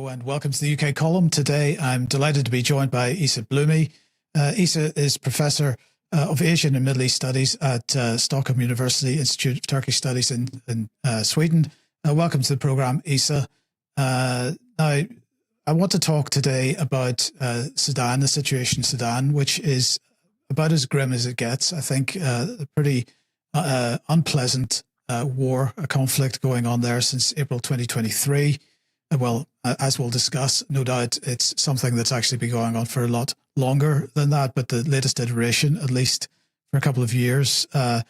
Hello and welcome to the UK column. Today I'm delighted to be joined by Isa Blumi. Isa is Professor of Asian and Middle East Studies at Stockholm University Institute of Turkish Studies in Sweden. Welcome to the program, Isa. Now, I want to talk today about Sudan, the situation in Sudan, which is about as grim as it gets. I think a pretty unpleasant war, a conflict going on there since April 2023. Well, as we'll discuss, no doubt it's something that's actually been going on for a lot longer than that, but the latest iteration, at least for a couple of years. Now,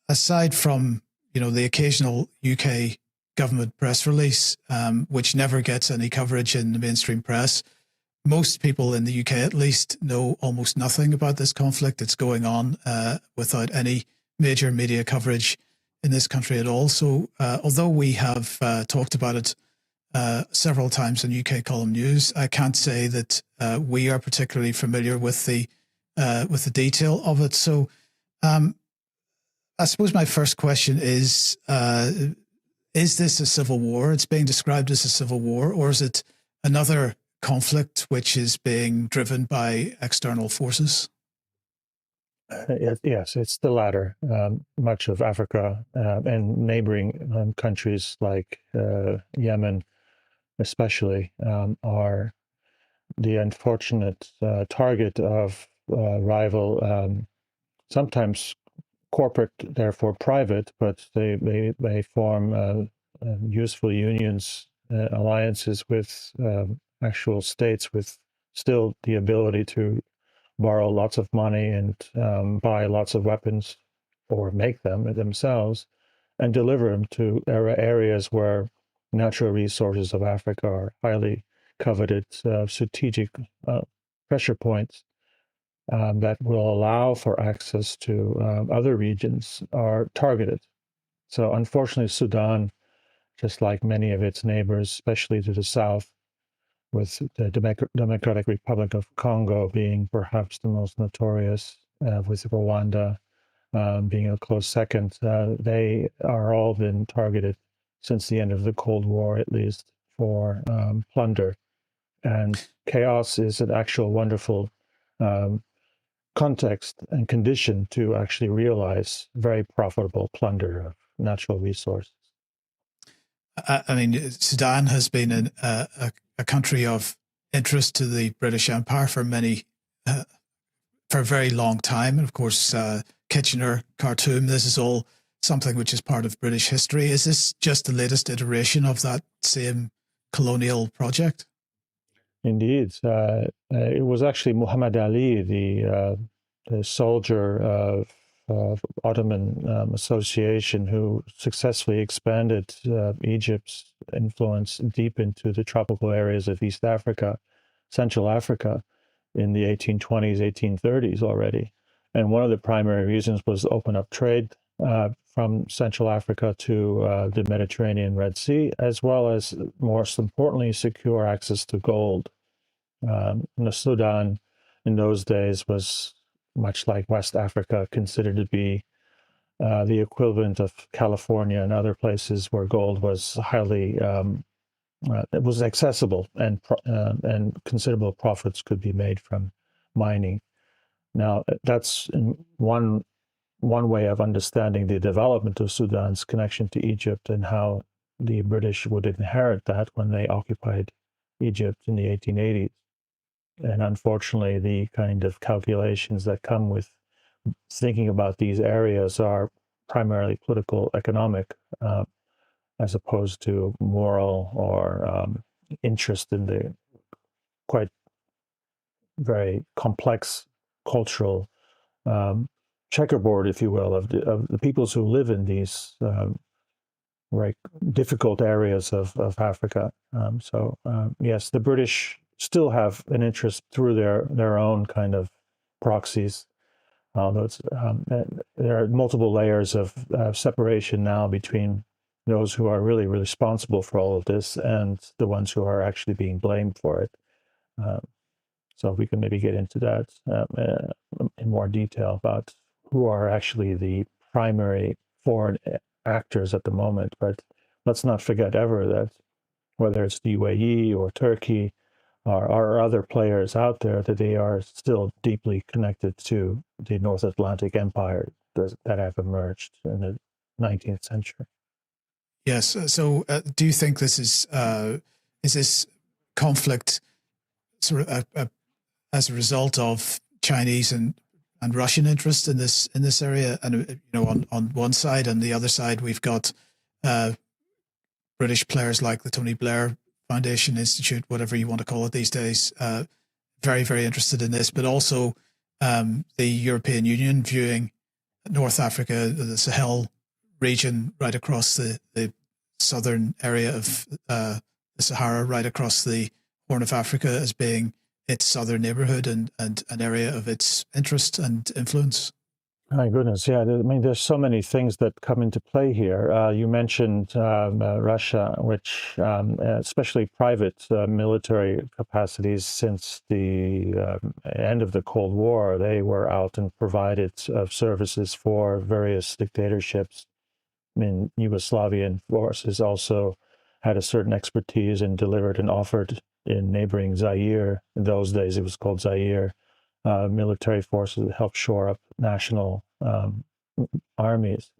aside from, the occasional UK government press release, which never gets any coverage in the mainstream press, most people in the UK at least know almost nothing about this conflict. It's going on without any major media coverage in this country at all. So although we have talked about it several times in UK column news, I can't say that we are particularly familiar with the detail of it. So I suppose my first question is this a civil war? It's being described as a civil war, or is it another conflict which is being driven by external forces? Yes, it's the latter. Much of Africa and neighboring countries like Yemen, especially, are the unfortunate target of rival, sometimes corporate, therefore private, but they form useful unions, alliances with actual states with still the ability to borrow lots of money and buy lots of weapons or make them themselves and deliver them to areas where natural resources of Africa are highly coveted strategic pressure points that will allow for access to other regions are targeted. So unfortunately, Sudan, just like many of its neighbors, especially to the south, with the Democratic Republic of Congo being perhaps the most notorious, with Rwanda being a close second. They are all been targeted since the end of the Cold War, at least, for plunder. And chaos is an actual wonderful context and condition to actually realize very profitable plunder of natural resources. I mean, Sudan has been a country of interest to the British Empire for a very long time. And of course, Kitchener, Khartoum, this is all something which is part of British history. Is this just the latest iteration of that same colonial project? Indeed. It was actually Muhammad Ali, the soldier of Ottoman association, who successfully expanded Egypt's influence deep into the tropical areas of East Africa, Central Africa, in the 1820s, 1830s already. And one of the primary reasons was to open up trade from Central Africa to the Mediterranean Red Sea, as well as, most importantly, secure access to gold. The Sudan in those days was, much like West Africa, considered to be the equivalent of California and other places where gold was highly, it was accessible, and considerable profits could be made from mining. Now, that's one way of understanding the development of Sudan's connection to Egypt and how the British would inherit that when they occupied Egypt in the 1880s. And unfortunately, the kind of calculations that come with thinking about these areas are primarily political, economic, as opposed to moral or interest in the quite very complex cultural checkerboard, if you will, of the peoples who live in these very difficult areas of Africa. Yes, the British still have an interest through their own kind of proxies, although there are multiple layers of separation now between those who are really responsible for all of this and the ones who are actually being blamed for it. So we can maybe get into that in more detail about who are actually the primary foreign actors at the moment. But let's not forget ever that whether it's the UAE or Turkey or other players out there, that they are still deeply connected to the North Atlantic empire that have emerged in the 19th century. Yes. So, do you think this is this conflict sort of as a result of Chinese and Russian interest in this area? And on one side, and the other side, we've got British players like the Tony Blair Foundation Institute, whatever you want to call it these days, very, very interested in this, but also the European Union viewing North Africa, the Sahel region, right across the southern area of the Sahara, right across the Horn of Africa, as being its southern neighborhood and an area of its interest and influence. My goodness, yeah. I mean, there's so many things that come into play here. You mentioned Russia, which, especially private military capacities, since the end of the Cold War, they were out and provided services for various dictatorships. I mean, Yugoslavian forces also had a certain expertise and delivered and offered in neighboring Zaire. In those days, it was called Zaire. Military forces that help shore up national armies.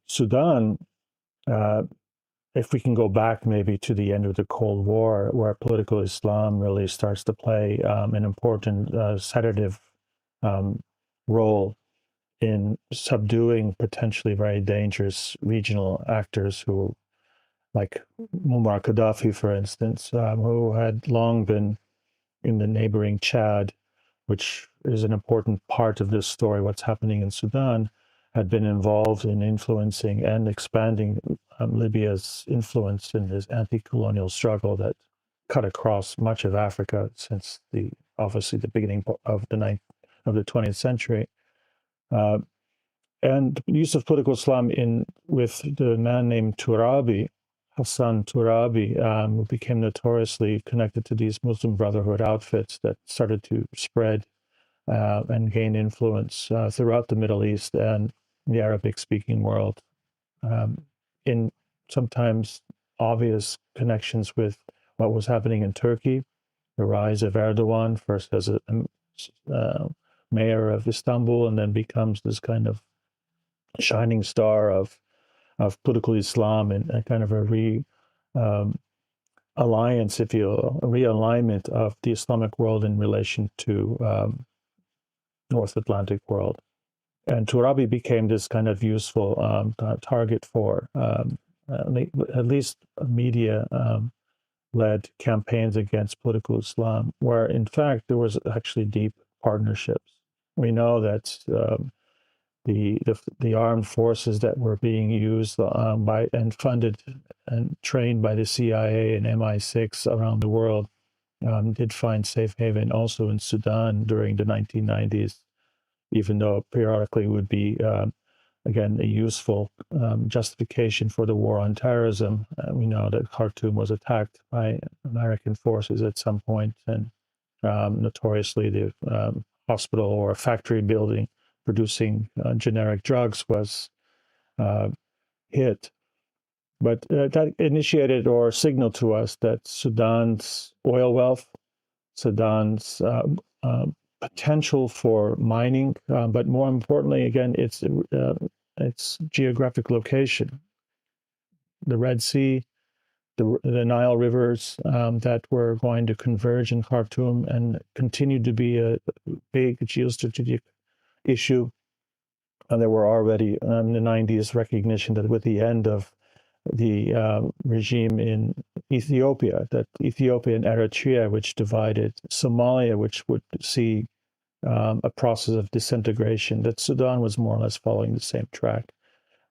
Sudan, if we can go back maybe to the end of the Cold War, where political Islam really starts to play an important sedative role in subduing potentially very dangerous regional actors who, like Muammar Gaddafi, for instance, who had long been in the neighboring Chad, which is an important part of this story, what's happening in Sudan, had been involved in influencing and expanding Libya's influence in this anti-colonial struggle that cut across much of Africa since obviously the beginning of the 20th century. And the use of political Islam with the man named Turabi, Hassan Turabi, who became notoriously connected to these Muslim Brotherhood outfits that started to spread and gain influence throughout the Middle East and the Arabic-speaking world, in sometimes obvious connections with what was happening in Turkey, the rise of Erdogan, first as a mayor of Istanbul, and then becomes this kind of shining star of political Islam and a kind of a alliance, if you will, a realignment of the Islamic world in relation to North Atlantic world. And Turabi became this kind of useful target for at least media-led campaigns against political Islam, where in fact there was actually deep partnerships. We know that the armed forces that were being used by and funded and trained by the CIA and MI6 around the world did find safe haven also in Sudan during the 1990s, even though periodically would be, again, a useful justification for the war on terrorism. We know that Khartoum was attacked by American forces at some point, and notoriously the hospital or factory building producing generic drugs was hit. But that initiated or signaled to us that Sudan's oil wealth, Sudan's potential for mining, but more importantly, again, its geographic location, the Red Sea, the Nile rivers that were going to converge in Khartoum and continue to be a big geostrategic issue. And there were already in the 90s recognition that with the end of the regime in Ethiopia, that Ethiopia and Eritrea, which divided Somalia, which would see a process of disintegration, that Sudan was more or less following the same track,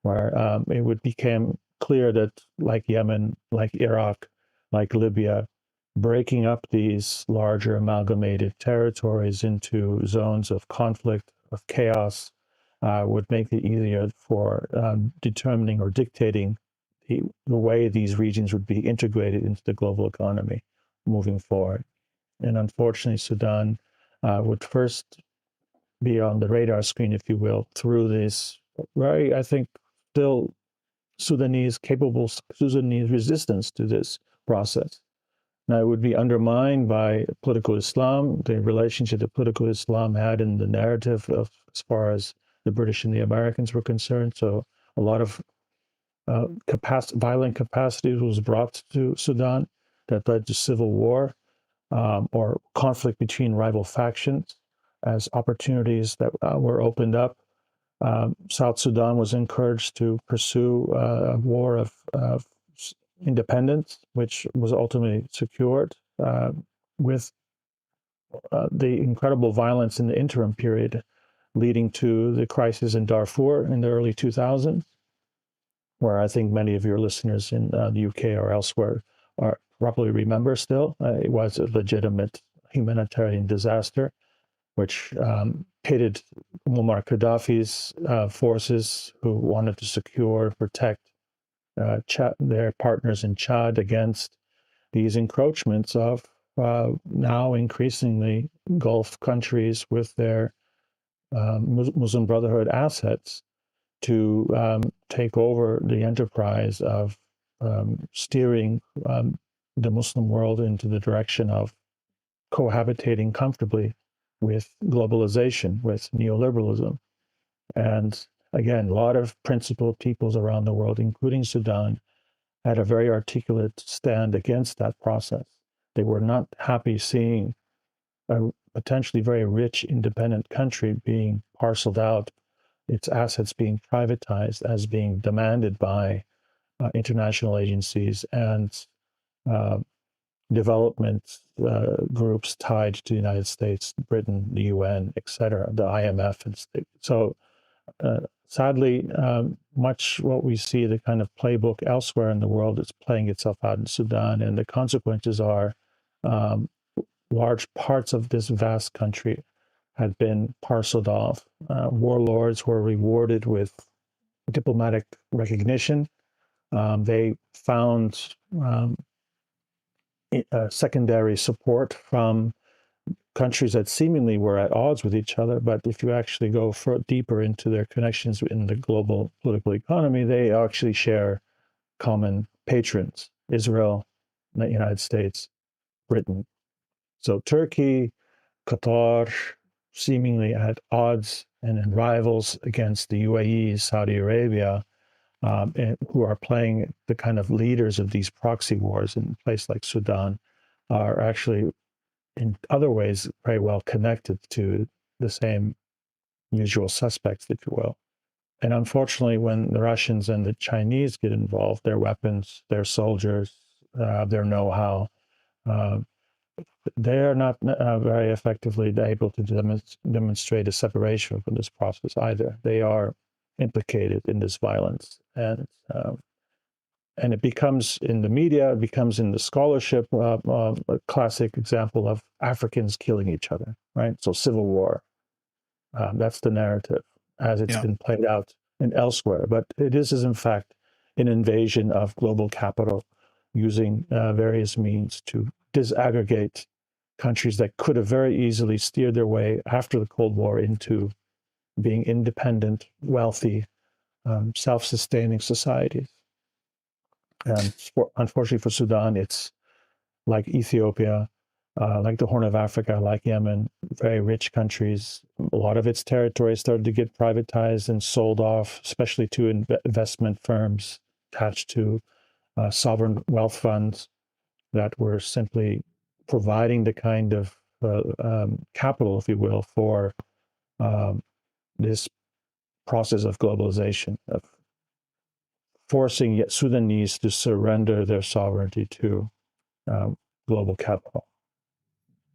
where it became clear that, like Yemen, like Iraq, like Libya, breaking up these larger amalgamated territories into zones of conflict, of chaos, would make it easier for determining or dictating the way these regions would be integrated into the global economy moving forward. And unfortunately, Sudan would first be on the radar screen, if you will, through this very, I think, still capable Sudanese resistance to this process. Now, it would be undermined by political Islam, the relationship that political Islam had in the narrative of as far as the British and the Americans were concerned. So a lot of violent capacity was brought to Sudan that led to civil war or conflict between rival factions as opportunities that were opened up. South Sudan was encouraged to pursue a war of independence, which was ultimately secured with the incredible violence in the interim period leading to the crisis in Darfur in the early 2000s, where I think many of your listeners in the UK or elsewhere probably remember still. It was a legitimate humanitarian disaster, which pitted Muammar Gaddafi's forces who wanted to secure, protect their partners in Chad against these encroachments of now increasingly Gulf countries with their Muslim Brotherhood assets to take over the enterprise of steering the Muslim world into the direction of cohabitating comfortably with globalization, with neoliberalism. And again, a lot of principled peoples around the world, including Sudan, had a very articulate stand against that process. They were not happy seeing a potentially very rich independent country being parceled out, its assets being privatized as being demanded by international agencies and development groups tied to the United States, Britain, the UN, et cetera, the IMF. And so sadly, much what we see, the kind of playbook elsewhere in the world is playing itself out in Sudan. And the consequences are large parts of this vast country had been parceled off. Warlords were rewarded with diplomatic recognition. They found secondary support from countries that seemingly were at odds with each other. But if you actually go deeper into their connections in the global political economy, they actually share common patrons: Israel, the United States, Britain. So Turkey, Qatar, seemingly at odds and in rivals against the UAE, Saudi Arabia, who are playing the kind of leaders of these proxy wars in a place like Sudan, are actually in other ways very well connected to the same usual suspects, if you will. And unfortunately, when the Russians and the Chinese get involved, their weapons, their soldiers, their know-how, they are not very effectively able to demonstrate a separation from this process either. They are implicated in this violence, and it becomes in the media, it becomes in the scholarship, a classic example of Africans killing each other, right? So civil war, that's the narrative as it's been played out and elsewhere. But it is in fact an invasion of global capital using various means to disaggregate countries that could have very easily steered their way after the Cold War into being independent, wealthy, self-sustaining societies. And unfortunately for Sudan, it's like Ethiopia, like the Horn of Africa, like Yemen, very rich countries. A lot of its territory started to get privatized and sold off, especially to investment firms attached to sovereign wealth funds that were simply providing the kind of capital, if you will, for this process of globalization, of forcing Sudanese to surrender their sovereignty to global capital.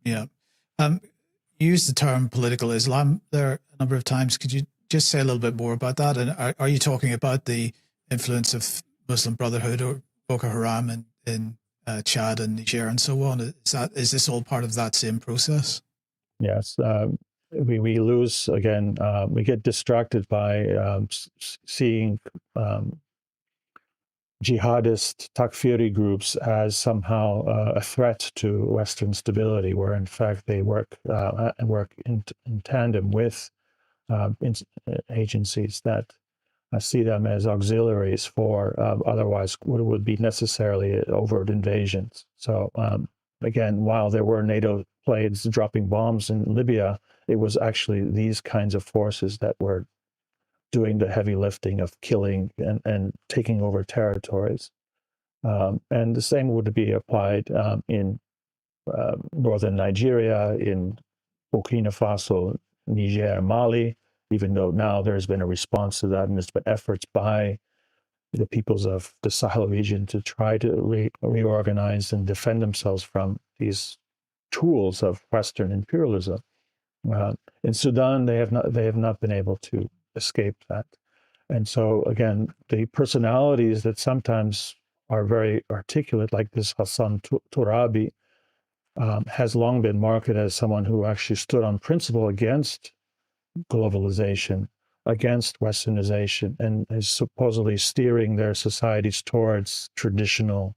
Yeah. You used the term political Islam there a number of times. Could you just say a little bit more about that? And are you talking about the influence of Muslim Brotherhood or Boko Haram in Chad and Niger and so on? Is this all part of that same process? Yes. We lose, again, we get distracted by seeing jihadist Takfiri groups as somehow a threat to Western stability, where in fact they work in tandem with agencies that see them as auxiliaries for otherwise what would be necessarily overt invasions. So again, while there were NATO planes dropping bombs in Libya, it was actually these kinds of forces that were doing the heavy lifting of killing and taking over territories. And the same would be applied in northern Nigeria, in Burkina Faso, Niger, Mali, even though now there's been a response to that, and there's been efforts by the peoples of the Sahel region to try to reorganize and defend themselves from these tools of Western imperialism. In Sudan, they have not been able to escape that. And so again, the personalities that sometimes are very articulate, like this Hassan Turabi, has long been marketed as someone who actually stood on principle against globalization, against Westernization, and is supposedly steering their societies towards traditional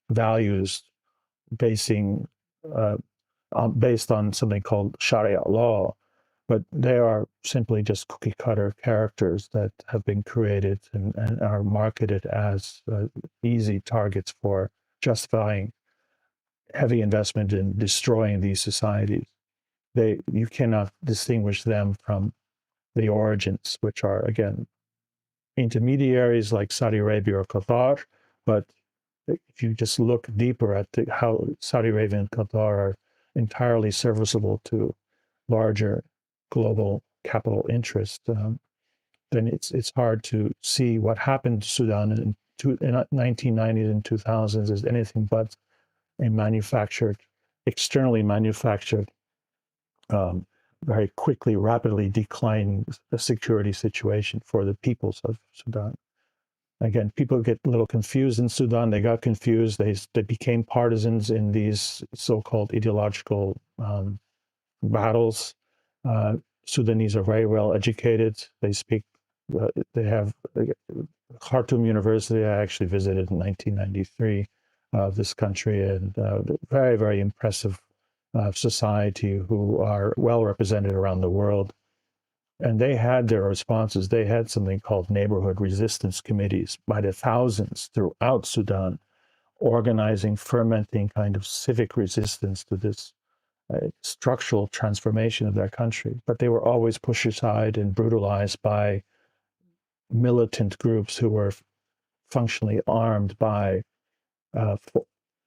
values, based on something called Sharia law. But they are simply just cookie cutter characters that have been created and are marketed as easy targets for justifying heavy investment in destroying these societies. You cannot distinguish them from the origins, which are, again, intermediaries like Saudi Arabia or Qatar. But if you just look deeper at how Saudi Arabia and Qatar are entirely serviceable to larger global capital interest, then it's hard to see what happened to Sudan in 1990s and 2000s as anything but a externally manufactured, very quickly, rapidly declining security situation for the peoples of Sudan. Again, people get a little confused in Sudan. They got confused. They became partisans in these so-called ideological battles. Sudanese are very well educated. They speak. They have Khartoum University. I actually visited in 1993 this country, and very, very impressive society who are well represented around the world. And they had their responses. They had something called neighborhood resistance committees by the thousands throughout Sudan, organizing, fermenting kind of civic resistance to this structural transformation of their country. But they were always pushed aside and brutalized by militant groups who were functionally armed by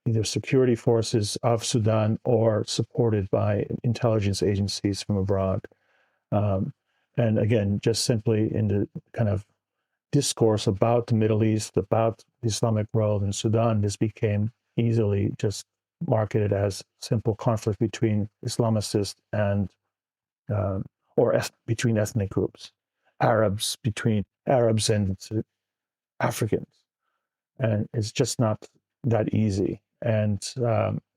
either security forces of Sudan or supported by intelligence agencies from abroad. And again, just simply in the kind of discourse about the Middle East, about the Islamic world in Sudan, this became easily just marketed as simple conflict between Islamicists and between ethnic groups, between Arabs and Africans, and it's just not that easy. And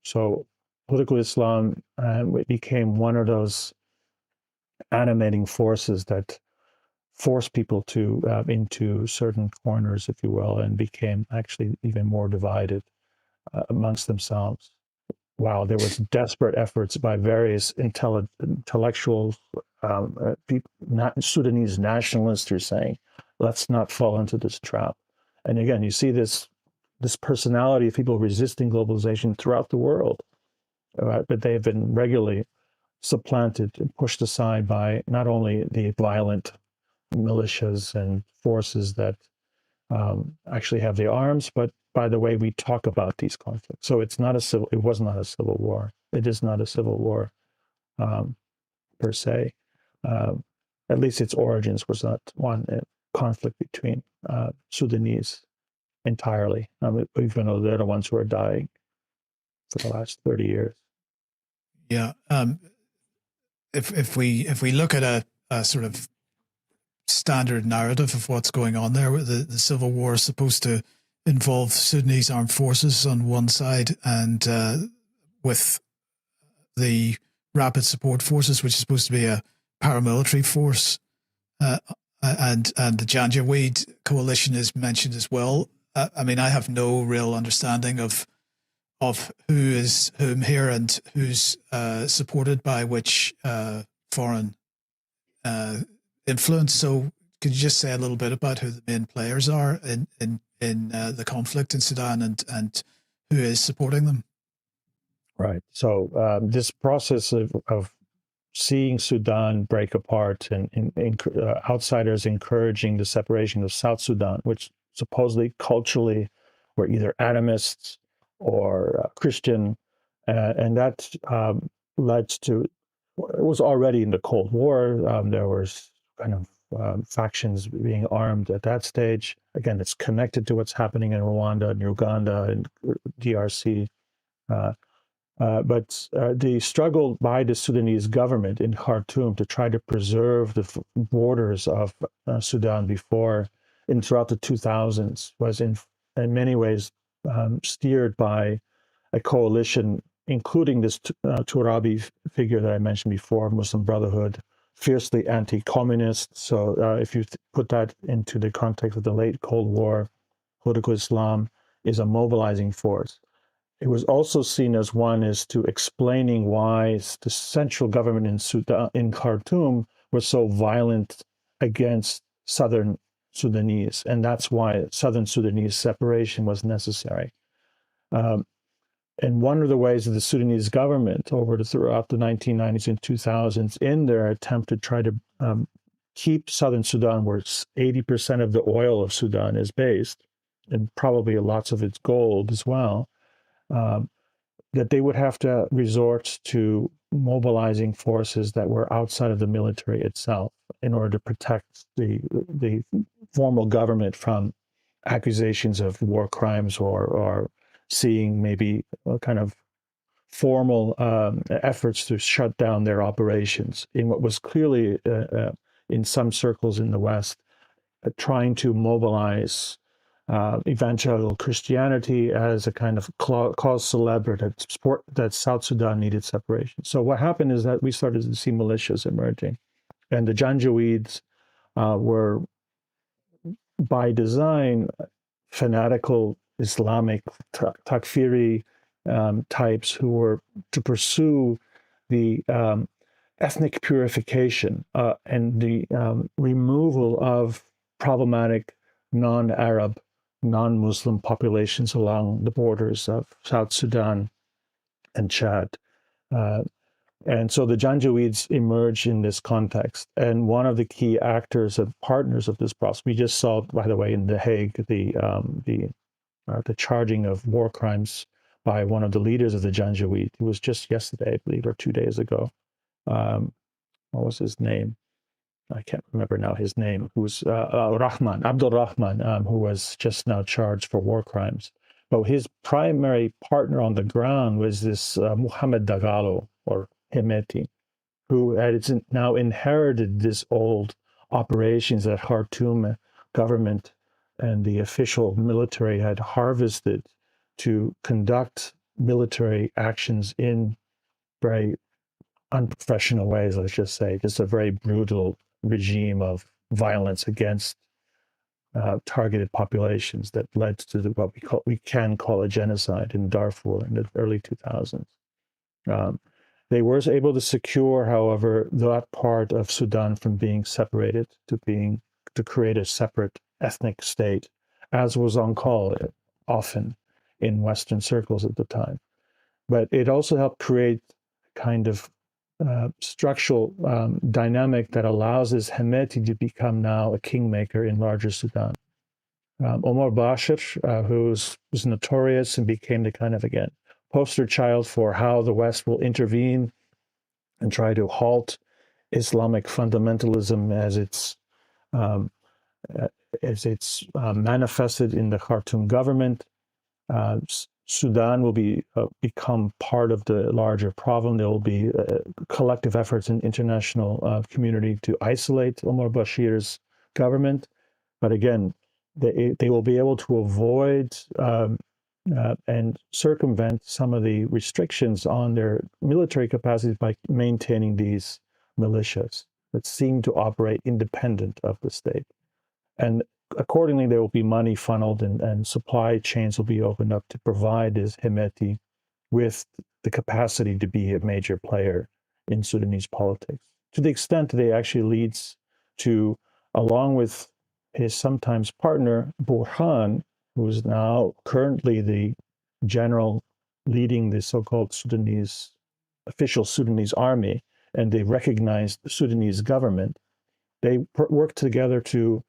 so political Islam became one of those animating forces that forced people to into certain corners, if you will, and became actually even more divided amongst themselves. While there was desperate efforts by various intellectuals, Sudanese nationalists, who are saying, let's not fall into this trap. And again, you see this personality of people resisting globalization throughout the world, but they have been regularly supplanted and pushed aside by not only the violent militias and forces that actually have the arms, but by the way we talk about these conflicts. So it was not a civil war. It is not a civil war per se. At least its origins was not one conflict between Sudanese entirely, even though they're the ones who are dying for the last 30 years. Yeah. If we look at a sort of standard narrative of what's going on there, the civil war is supposed to involve Sudanese armed forces on one side, and with the Rapid Support Forces, which is supposed to be a paramilitary force, and the Janjaweed coalition is mentioned as well. I mean, I have no real understanding of who is whom here and who's supported by which foreign influence. So could you just say a little bit about who the main players are in the conflict in Sudan and who is supporting them? Right. So this process of seeing Sudan break apart and outsiders encouraging the separation of South Sudan, which supposedly culturally were either animists or Christian, and that led to, it was already in the Cold War. There was kind of factions being armed at that stage. Again, it's connected to what's happening in Rwanda and Uganda and DRC. But the struggle by the Sudanese government in Khartoum to try to preserve the borders of Sudan throughout the 2000s was in many ways steered by a coalition, including this Turabi figure that I mentioned before, Muslim Brotherhood, fiercely anti-communist. So if you put that into the context of the late Cold War, political Islam is a mobilizing force. It was also seen as one as to explaining why the central government in Sudan, in Khartoum, was so violent against southern Sudanese, and that's why southern Sudanese separation was necessary. And one of the ways that the Sudanese government, throughout the 1990s and 2000s, in their attempt to try to keep southern Sudan, where 80% of the oil of Sudan is based, and probably lots of its gold as well, that they would have to resort to mobilizing forces that were outside of the military itself in order to protect the formal government from accusations of war crimes or seeing maybe a kind of formal efforts to shut down their operations in what was clearly, in some circles in the West, trying to mobilize evangelical Christianity as a kind of cause célèbre that South Sudan needed separation. So what happened is that we started to see militias emerging, and the Janjaweeds were, by design, fanatical Islamic Takfiri types who were to pursue the ethnic purification and the removal of problematic non-Arab, non-Muslim populations along the borders of South Sudan and Chad. And so the Janjaweeds emerged in this context. And one of the key actors and partners of this process, we just saw, by the way, in The Hague, the charging of war crimes by one of the leaders of the Janjaweed. It was just yesterday, I believe, or 2 days ago. What was his name? I can't remember now his name, who's Abdul Rahman, who was just now charged for war crimes. But his primary partner on the ground was this Muhammad Dagalo, or Hemeti, who had now inherited this old operations that Khartoum government and the official military had harvested to conduct military actions in very unprofessional ways, let's just say, just a very brutal regime of violence against targeted populations that led to what we can call a genocide in Darfur in the early 2000s. They were able to secure, however, that part of Sudan from being separated to create a separate ethnic state, as was on call often in Western circles at the time. But it also helped create kind of structural dynamic that allows this Hemeti to become now a kingmaker in larger Sudan. Omar Bashir, who was notorious and became the kind of, again, poster child for how the West will intervene and try to halt Islamic fundamentalism as it's manifested in the Khartoum government. Sudan will become part of the larger problem. There will be collective efforts in international community to isolate Omar Bashir's government. But again, they will be able to avoid and circumvent some of the restrictions on their military capacities by maintaining these militias that seem to operate independent of the state. And accordingly, there will be money funneled and supply chains will be opened up to provide this Hemeti with the capacity to be a major player in Sudanese politics, to the extent that it actually leads to along with his sometimes partner, Burhan, who is now currently the general leading the so-called Sudanese, official Sudanese army, and they recognized the Sudanese government. They worked together to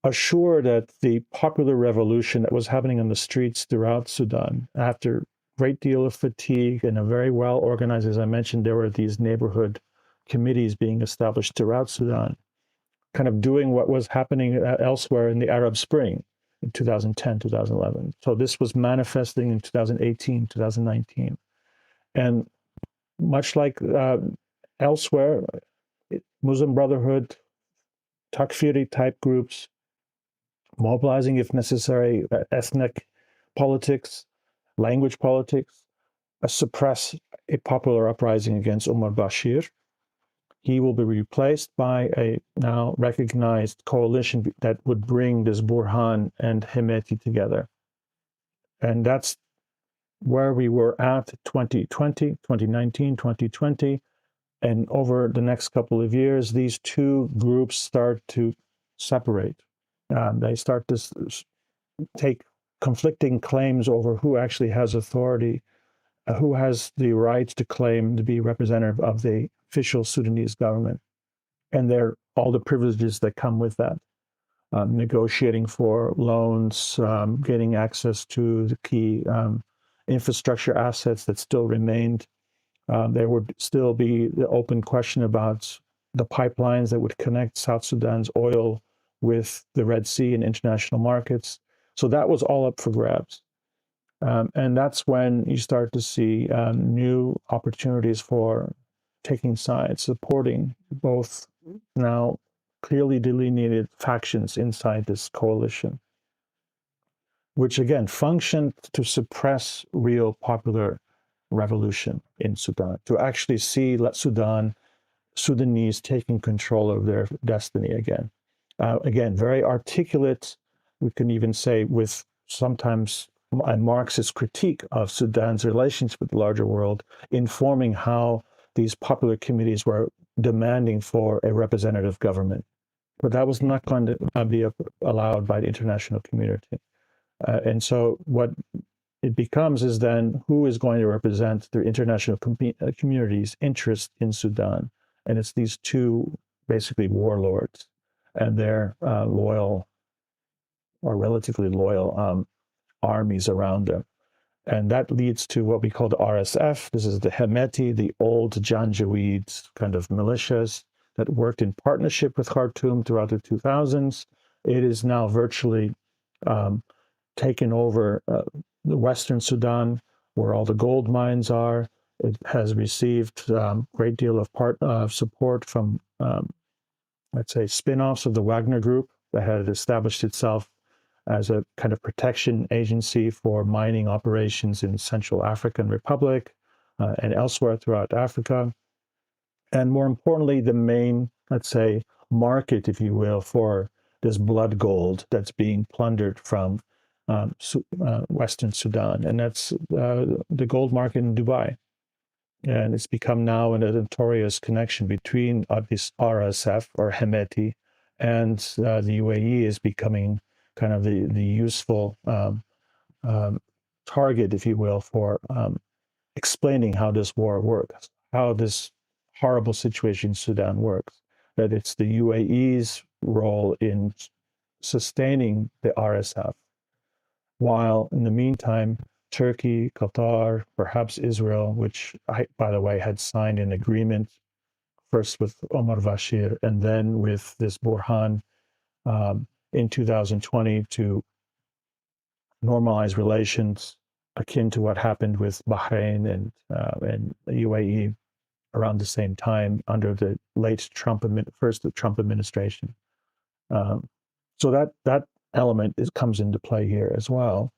assure that the popular revolution that was happening on the streets throughout Sudan, after a great deal of fatigue and a very well organized, as I mentioned, there were these neighborhood committees being established throughout Sudan, kind of doing what was happening elsewhere in the Arab Spring in 2010, 2011. So this was manifesting in 2018, 2019. And much like elsewhere, Muslim Brotherhood, Takfiri type groups, mobilizing if necessary, ethnic politics, language politics, suppress a popular uprising against Omar Bashir. He will be replaced by a now recognized coalition that would bring this Burhan and Hemeti together. And that's where we were at 2020, 2019, 2020. And over the next couple of years, these two groups start to separate. They start to take conflicting claims over who actually has authority, who has the right to claim to be representative of the official Sudanese government, and all the privileges that come with that. Negotiating for loans, getting access to the key infrastructure assets that still remained. There would still be the open question about the pipelines that would connect South Sudan's oil with the Red Sea and international markets. So that was all up for grabs. And that's when you start to see new opportunities for taking sides, supporting both now clearly delineated factions inside this coalition, which again functioned to suppress real popular revolution in Sudan, to actually see Sudanese taking control of their destiny again. Again, very articulate, we can even say with sometimes a Marxist critique of Sudan's relations with the larger world, informing how these popular committees were demanding for a representative government. But that was not going to be allowed by the international community. And so what it becomes is then who is going to represent the international community's interest in Sudan? And it's these two basically warlords and their loyal or relatively loyal armies around them. And that leads to what we call the RSF. This is the Hemeti, the old Janjaweed kind of militias that worked in partnership with Khartoum throughout the 2000s. It is now virtually taken over the Western Sudan, where all the gold mines are. It has received a great deal of support from, let's say, spin-offs of the Wagner Group that had established itself as a kind of protection agency for mining operations in Central African Republic and elsewhere throughout Africa. And more importantly, the main, let's say, market, if you will, for this blood gold that's being plundered from Western Sudan. And that's the gold market in Dubai. And it's become now a notorious connection between this RSF or Hemeti and the UAE is becoming kind of the useful target, if you will, for explaining how this war works, how this horrible situation in Sudan works, that it's the UAE's role in sustaining the RSF, while in the meantime, Turkey, Qatar, perhaps Israel, which, by the way, had signed an agreement first with Omar Bashir and then with this Burhan in 2020 to normalize relations akin to what happened with Bahrain and the UAE around the same time under the late first Trump administration. So that element comes into play here as well.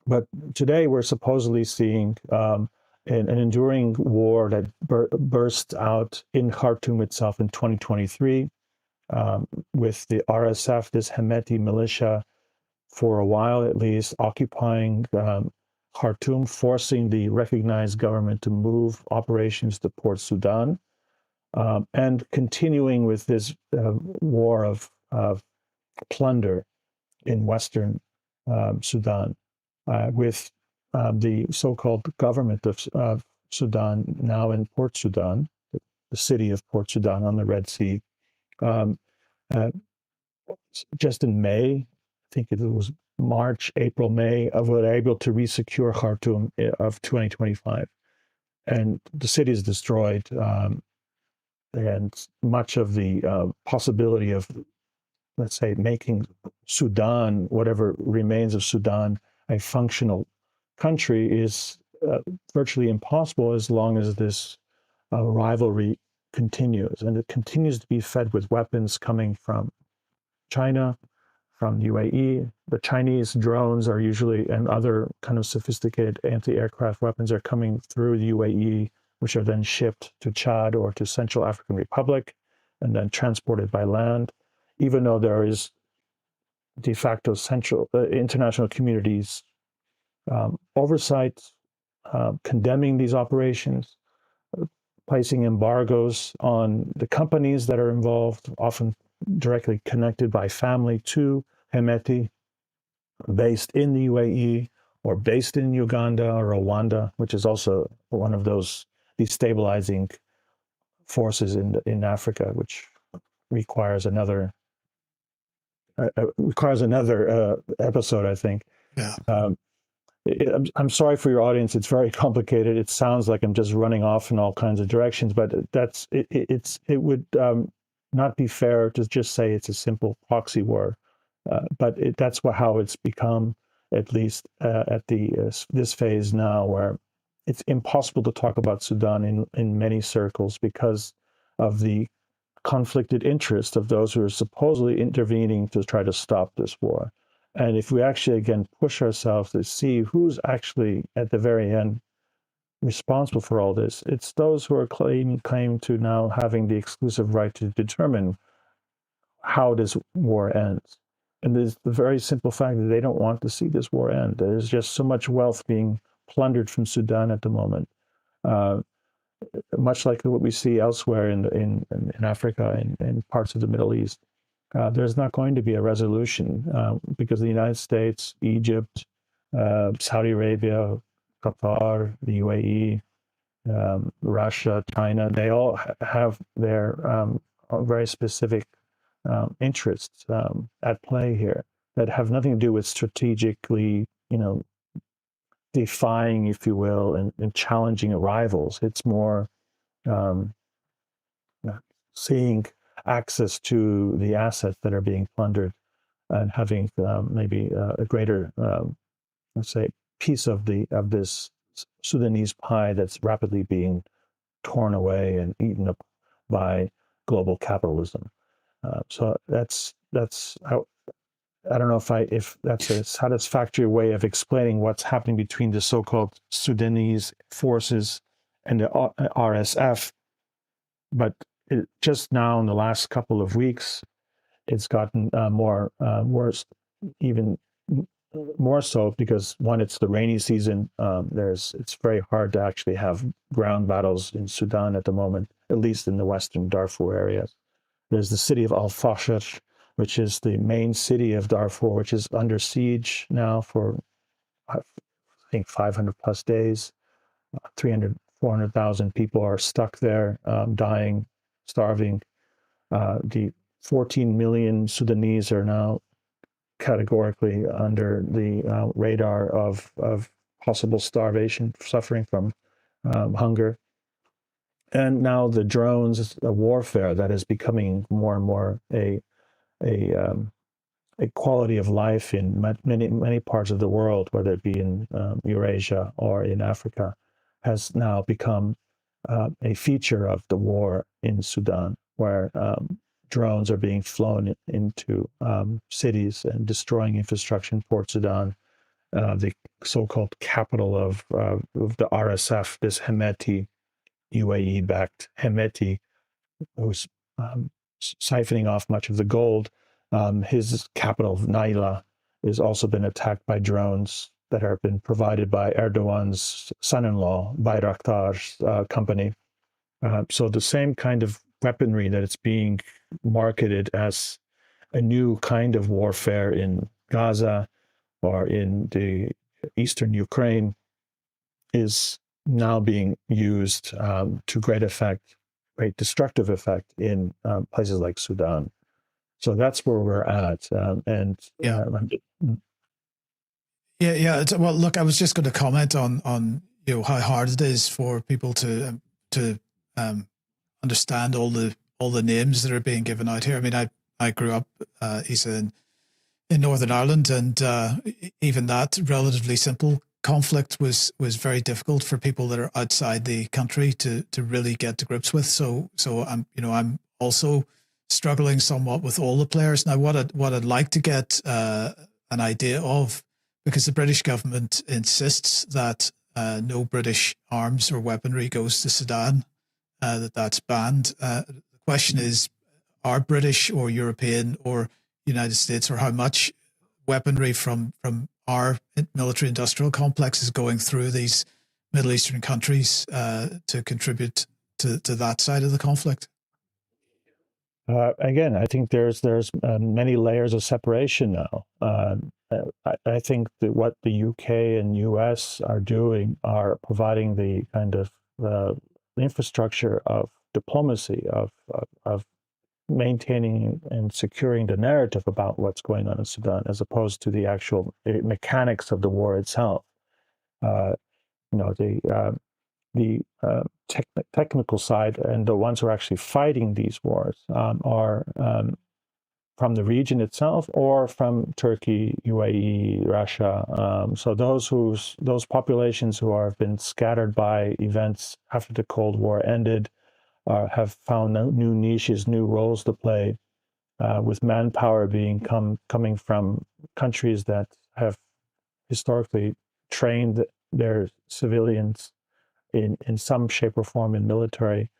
But today we're supposedly seeing an enduring war that burst out in Khartoum itself in 2023 with the RSF, this Hemeti militia, for a while at least, occupying Khartoum, forcing the recognized government to move operations to Port Sudan. and continuing with this war of plunder in Western Sudan, with the so-called government of Sudan now in Port Sudan, the city of Port Sudan on the Red Sea. Um, uh, just in May, I think it was March, April, May, were able to resecure Khartoum of 2025. And the city is destroyed, and much of the possibility of, let's say, making Sudan, whatever remains of Sudan, a functional country is virtually impossible as long as this rivalry continues. And it continues to be fed with weapons coming from China, from UAE. The Chinese drones are usually, and other kind of sophisticated anti-aircraft weapons are coming through the UAE, which are then shipped to Chad or to Central African Republic and then transported by land, even though there is de facto central international communities oversight, condemning these operations, placing embargoes on the companies that are involved, often directly connected by family to Hemeti, based in the UAE or based in Uganda or Rwanda, which is also one of those destabilizing forces in Africa, which requires another episode, I think. Yeah. I'm sorry for your audience. It's very complicated. It sounds like I'm just running off in all kinds of directions, but it would not be fair to just say it's a simple proxy war. But that's how it's become, at least at this phase now, where it's impossible to talk about Sudan in many circles because of the conflicted interest of those who are supposedly intervening to try to stop this war. And if we actually, again, push ourselves to see who's actually at the very end responsible for all this, it's those who are claim to now having the exclusive right to determine how this war ends. And there's the very simple fact that they don't want to see this war end. There's just so much wealth being plundered from Sudan at the moment, much like what we see elsewhere in Africa and parts of the Middle East. There's not going to be a resolution because the United States, Egypt, Saudi Arabia, Qatar, the UAE, Russia, China, they all have their very specific interests at play here that have nothing to do with strategically, defying, if you will, and challenging rivals. It's more seeing access to the assets that are being plundered and having maybe a greater, let's say, piece of this Sudanese pie that's rapidly being torn away and eaten up by global capitalism. So that's how, I don't know if that's a satisfactory way of explaining what's happening between the so-called Sudanese forces and the RSF, but just now in the last couple of weeks, it's gotten more worse, even more so because one, it's the rainy season. It's very hard to actually have ground battles in Sudan at the moment, at least in the western Darfur areas. There's the city of Al-Fasher, which is the main city of Darfur, which is under siege now for, I think, 500 plus days. 300, 400,000 people are stuck there, dying, starving. The 14 million Sudanese are now categorically under the radar of possible starvation, suffering from hunger. And now the drones, the warfare that is becoming more and more a quality of life in many parts of the world, whether it be in Eurasia or in Africa, has now become a feature of the war in Sudan, where drones are being flown into cities and destroying infrastructure in Port Sudan, the so-called capital of the RSF, this Hemeti, UAE-backed Hemeti, who's siphoning off much of the gold. His capital, Naila, has also been attacked by drones that have been provided by Erdogan's son-in-law, Bayraktar's company. So the same kind of weaponry that it's being marketed as a new kind of warfare in Gaza or in the eastern Ukraine is now being used to great effect, great destructive effect in places like Sudan. So that's where we're at. Yeah. Well, look, I was just going to comment on how hard it is for people to understand all the names that are being given out here. I mean, I grew up, Isa, in Northern Ireland, and even that relatively simple conflict was very difficult for people that are outside the country to really get to grips with. So I'm also struggling somewhat with all the players now. What I'd like to get an idea of, because the British government insists that no British arms or weaponry goes to Sudan, that's banned. The question is, are British or European or United States, or how much weaponry from our military industrial complex is going through these Middle Eastern countries to contribute to that side of the conflict? Again, I think there's many layers of separation now. I think that what the UK and US are doing are providing the kind of infrastructure of diplomacy, of maintaining and securing the narrative about what's going on in Sudan, as opposed to the actual mechanics of the war itself. The technical side and the ones who are actually fighting these wars are from the region itself or from Turkey, UAE, Russia. So those populations who have been scattered by events after the Cold War ended have found new niches, new roles to play, with manpower coming from countries that have historically trained their civilians in some shape or form in military.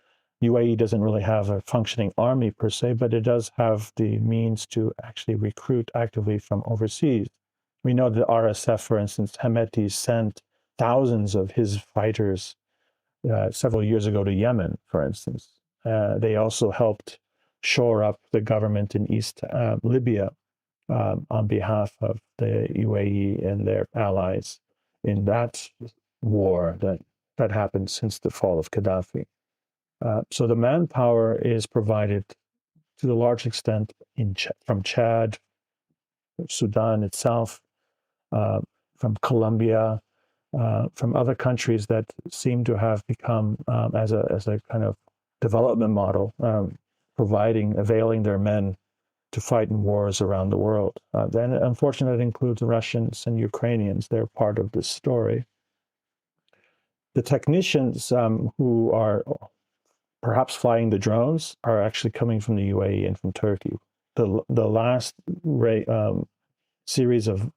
UAE doesn't really have a functioning army per se, but it does have the means to actually recruit actively from overseas. We know that RSF, for instance, Hemeti sent thousands of his fighters several years ago to Yemen, for instance. They also helped shore up the government in East Libya on behalf of the UAE and their allies in that war that happened since the fall of Gaddafi. So the manpower is provided to a large extent from Chad, Sudan itself, from Colombia, from other countries that seem to have become, as a kind of development model, availing their men to fight in wars around the world. Then, unfortunately, that includes Russians and Ukrainians. They're part of this story. The technicians who are perhaps flying the drones are actually coming from the UAE and from Turkey. The last series of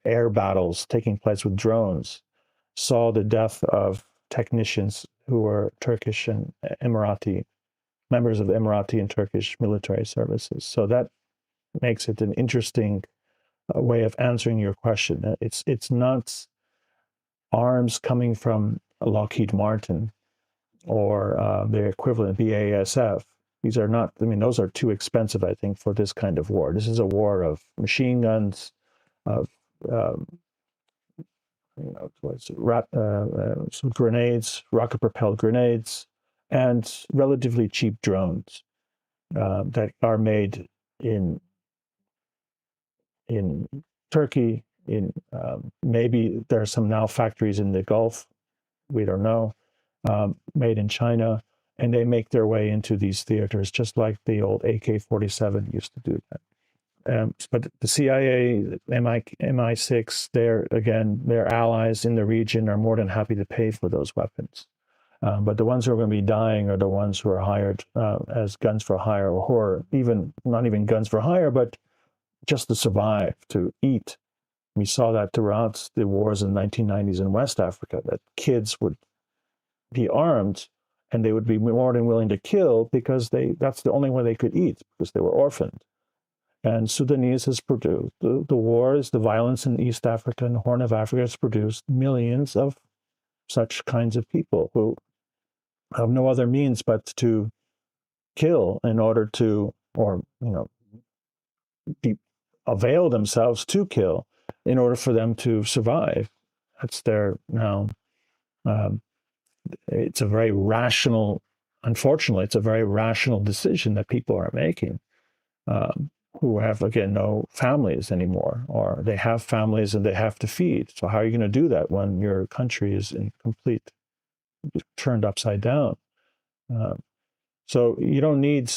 air battles taking place with drones saw the death of technicians who were Turkish and Emirati, members of the Emirati and Turkish military services. So that makes it an interesting way of answering your question. It's not arms coming from Lockheed Martin or their equivalent, BASF. These are not, those are too expensive, I think, for this kind of war. This is a war of machine guns, of some grenades, rocket-propelled grenades, and relatively cheap drones that are made in Turkey. Maybe there are some now factories in the Gulf. We don't know. Made in China, and they make their way into these theaters just like the old AK-47 used to do that. But the CIA, MI6, their allies in the region are more than happy to pay for those weapons. But the ones who are going to be dying are the ones who are hired as guns for hire, or not even guns for hire, but just to survive, to eat. We saw that throughout the wars in the 1990s in West Africa, that kids would be armed and they would be more than willing to kill because that's the only way they could eat, because they were orphaned. And Sudanese has produced, the wars, the violence in East Africa and the Horn of Africa has produced millions of such kinds of people who have no other means but to kill in order to, or avail themselves to kill in order for them to survive. That's their now. It's a very rational. Unfortunately, it's a very rational decision that people are making, who have, again, no families anymore, or they have families and they have to feed. So how are you going to do that when your country is in complete turned upside down? So you don't need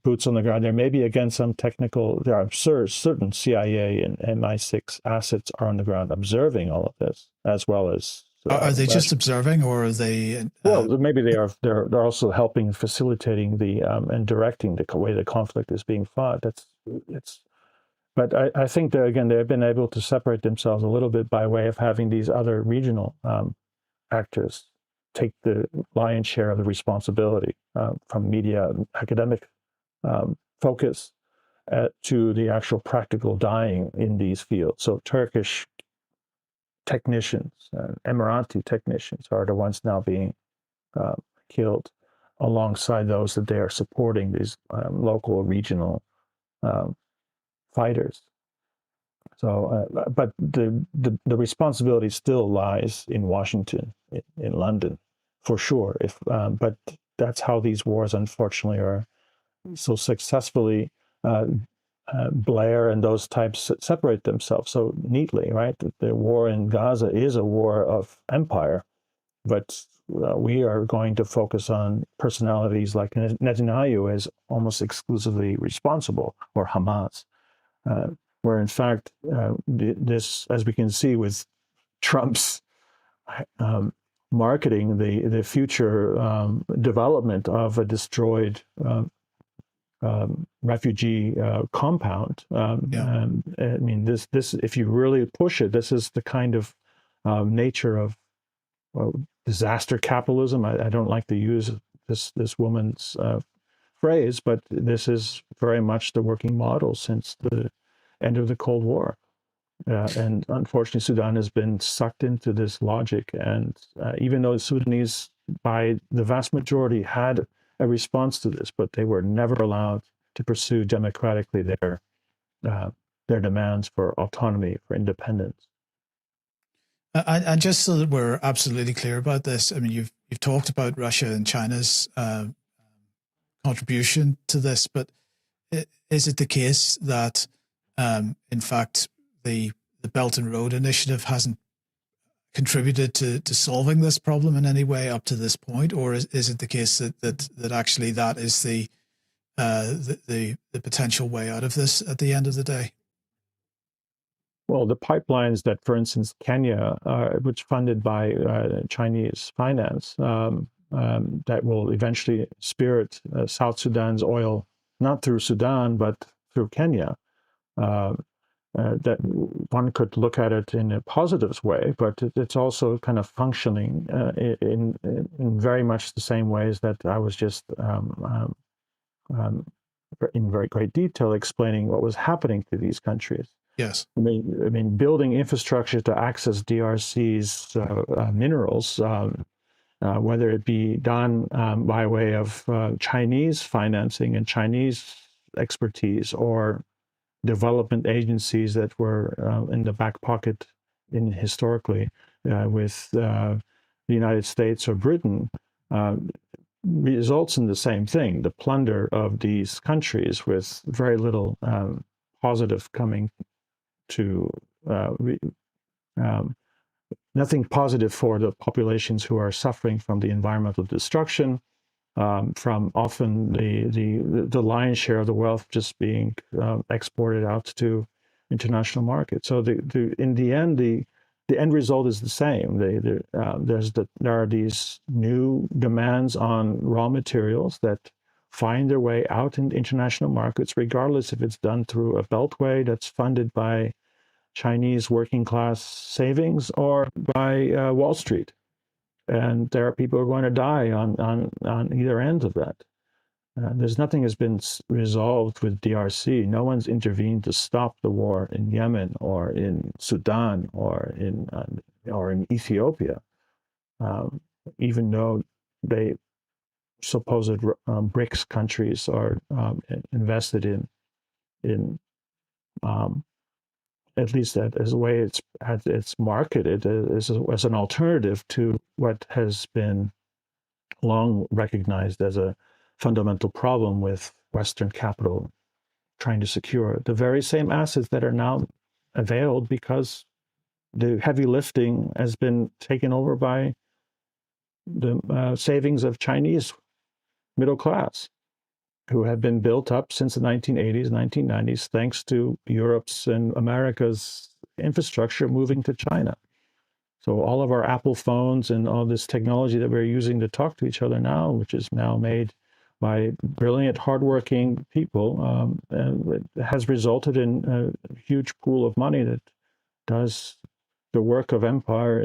boots on the ground. There may be, again, there are certain CIA and MI6 assets are on the ground observing all of this, as well as. Are they just observing, or are they? Well, maybe they are. They're also helping, facilitating and directing the way the conflict is being fought. But I think that, again, they've been able to separate themselves a little bit by way of having these other regional actors take the lion's share of the responsibility, from media and academic focus to the actual practical dying in these fields. So Turkish technicians, Emirati technicians are the ones now being killed alongside those that they are supporting, these local, regional fighters. So, but the responsibility still lies in Washington, in London, for sure. But that's how these wars, unfortunately, are so successfully. Blair and those types separate themselves so neatly, right? The war in Gaza is a war of empire, but we are going to focus on personalities like Netanyahu as almost exclusively responsible, or Hamas. Where in fact, this, as we can see with Trump's marketing, the future development of a destroyed refugee compound. I mean, this if you really push it, this is the kind of nature of disaster capitalism. I don't like to use this woman's phrase, but this is very much the working model since the end of the Cold War. And unfortunately, Sudan has been sucked into this logic. And even though the Sudanese, by the vast majority, had a response to this, but they were never allowed to pursue democratically their demands for autonomy, for independence. And just so that we're absolutely clear about this, I mean, you've talked about Russia and China's contribution to this, but is it the case that, in fact, the Belt and Road Initiative hasn't contributed to solving this problem in any way up to this point, or is it the case that actually that is the potential way out of this at the end of the day? Well, the pipelines that, for instance, Kenya, which funded by Chinese finance, that will eventually spirit South Sudan's oil, not through Sudan, but through Kenya. That one could look at it in a positive way, but it's also kind of functioning in very much the same ways that I was just in very great detail explaining what was happening to these countries. Yes. I mean, building infrastructure to access DRC's minerals, whether it be done by way of Chinese financing and Chinese expertise, or development agencies that were in the back pocket historically with the United States or Britain, results in the same thing, the plunder of these countries with very little positive coming to nothing positive for the populations who are suffering from the environmental destruction, from often the lion's share of the wealth just being exported out to international markets. So in the end, the end result is the same. There are these new demands on raw materials that find their way out in international markets, regardless if it's done through a beltway that's funded by Chinese working class savings or by Wall Street. And there are people who are going to die on either end of that. There's nothing has been resolved with DRC. No one's intervened to stop the war in Yemen or in Sudan or in Ethiopia, even though supposed BRICS countries are invested in at least as a way it's marketed as an alternative to what has been long recognized as a fundamental problem with Western capital trying to secure the very same assets that are now availed because the heavy lifting has been taken over by the savings of Chinese middle class, who have been built up since the 1980s, 1990s, thanks to Europe's and America's infrastructure moving to China. So all of our Apple phones and all this technology that we're using to talk to each other now, which is now made by brilliant, hardworking people, has resulted in a huge pool of money that does the work of empire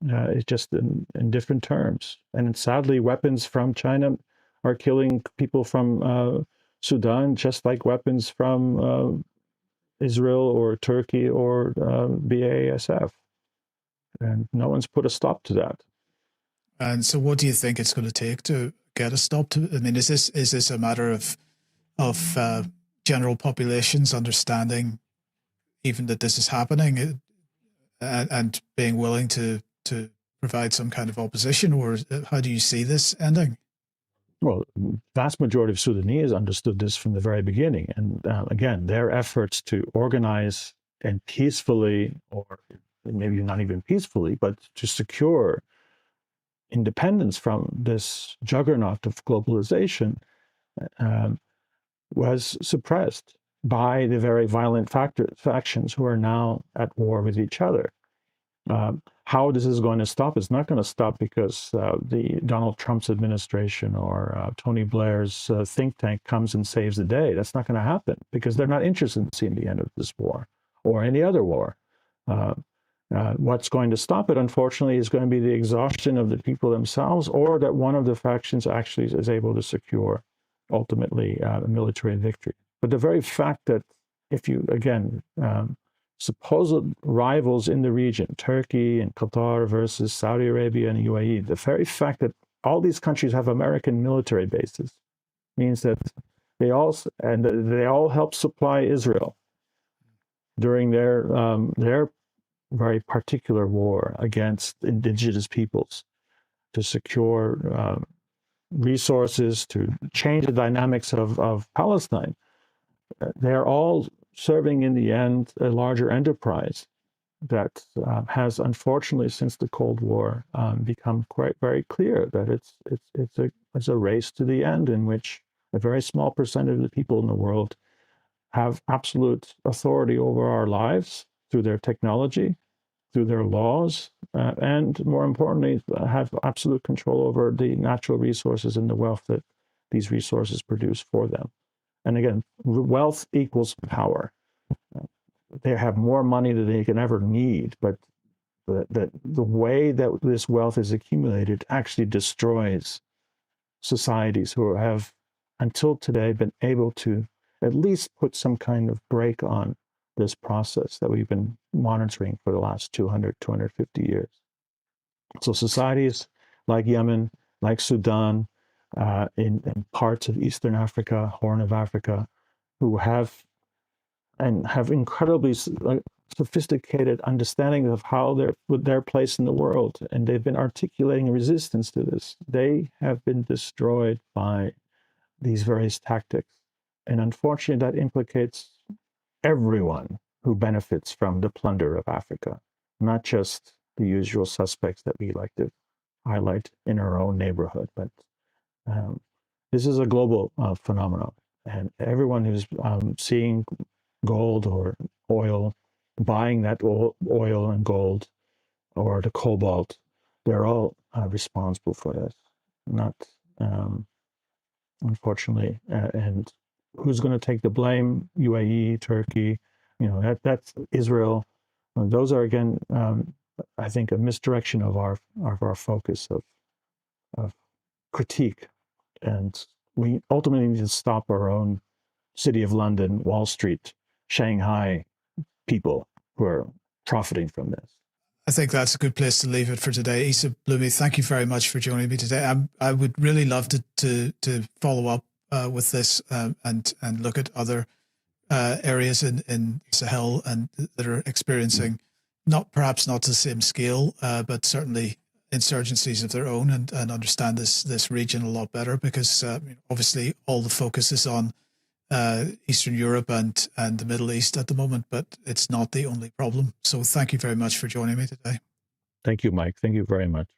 it's just in different terms. And sadly, weapons from China are killing people from Sudan, just like weapons from Israel or Turkey or BASF. And no one's put a stop to that. And so what do you think it's going to take to get a stop to it? I mean, is this a matter of general populations understanding even that this is happening and being willing to provide some kind of opposition, or how do you see this ending? Well, vast majority of Sudanese understood this from the very beginning. And again, their efforts to organize and peacefully, or maybe not even peacefully, but to secure independence from this juggernaut of globalization was suppressed by the very violent factions who are now at war with each other. How this is going to stop? It's not going to stop because the Donald Trump's administration or Tony Blair's think tank comes and saves the day. That's not going to happen because they're not interested in seeing the end of this war or any other war. What's going to stop it, unfortunately, is going to be the exhaustion of the people themselves, or that one of the factions actually is able to secure, ultimately, a military victory. But the very fact that if you, again, supposed rivals in the region, Turkey and Qatar versus Saudi Arabia and UAE, the very fact that all these countries have American military bases means that they all help supply Israel during their very particular war against indigenous peoples to secure resources, to change the dynamics of Palestine. They're all serving in the end a larger enterprise that has, unfortunately, since the Cold War, become quite very clear that it's a race to the end in which a very small percentage of the people in the world have absolute authority over our lives through their technology, through their laws, and more importantly, have absolute control over the natural resources and the wealth that these resources produce for them. And again, wealth equals power. They have more money than they can ever need, but the way that this wealth is accumulated actually destroys societies who have, until today, been able to at least put some kind of brake on this process that we've been monitoring for the last 200, 250 years. So societies like Yemen, like Sudan, in parts of Eastern Africa, Horn of Africa, who have incredibly sophisticated understanding of how their place in the world, and they've been articulating resistance to this. They have been destroyed by these various tactics. And unfortunately, that implicates everyone who benefits from the plunder of Africa, not just the usual suspects that we like to highlight in our own neighborhood. But this is a global phenomenon, and everyone who's seeing gold or oil, buying that oil and gold or the cobalt, they're all responsible for this, not unfortunately. And who's going to take the blame? UAE, Turkey, that's Israel. Those are, again, I think, a misdirection of our focus of critique. And we ultimately need to stop our own City of London, Wall Street, Shanghai people who are profiting from this. I think that's a good place to leave it for today. Isa Blumi, thank you very much for joining me today. I would really love to follow up with this and look at other areas in Sahel and that are experiencing perhaps not to the same scale, but certainly insurgencies of their own, and understand this region a lot better, because obviously all the focus is on Eastern Europe and the Middle East at the moment, but it's not the only problem. So thank you very much for joining me today. Thank you, Mike. Thank you very much.